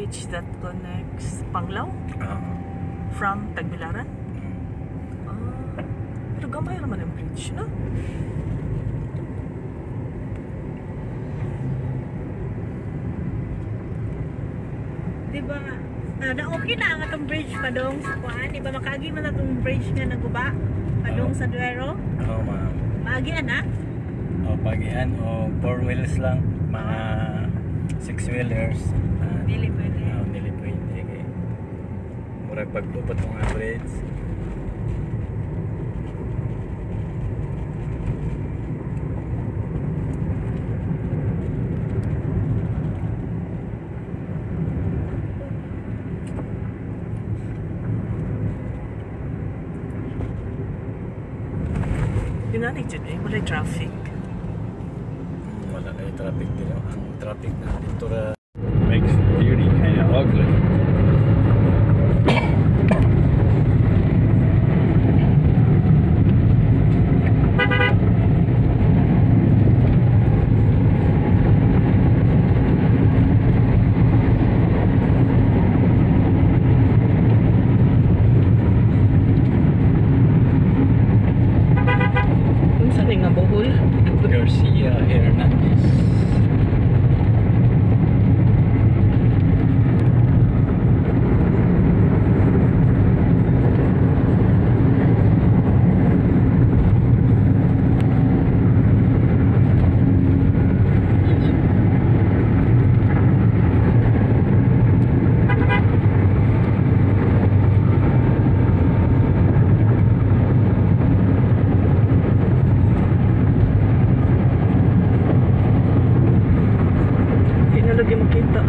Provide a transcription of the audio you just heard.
bridge that connects Panglao from Tagbilaran. Pero gamay naman yung bridge, no? Diba, na okay na ang atong bridge padong sa kuan, diba makagi man atong bridge nga naguba padong sa Duero? Oo, ma'am. Maagian na? O, pagian o 4 wheels lang, mga 6 wheelers. Dili pwede. Dili pwede kay murag paglupot ng mga bridge. Dinanay dyan eh, wala traffic. Wala na yung traffic din. Ang traffic na dito makes beauty kind of ugly. Garcia Hernandez. Lagi makita.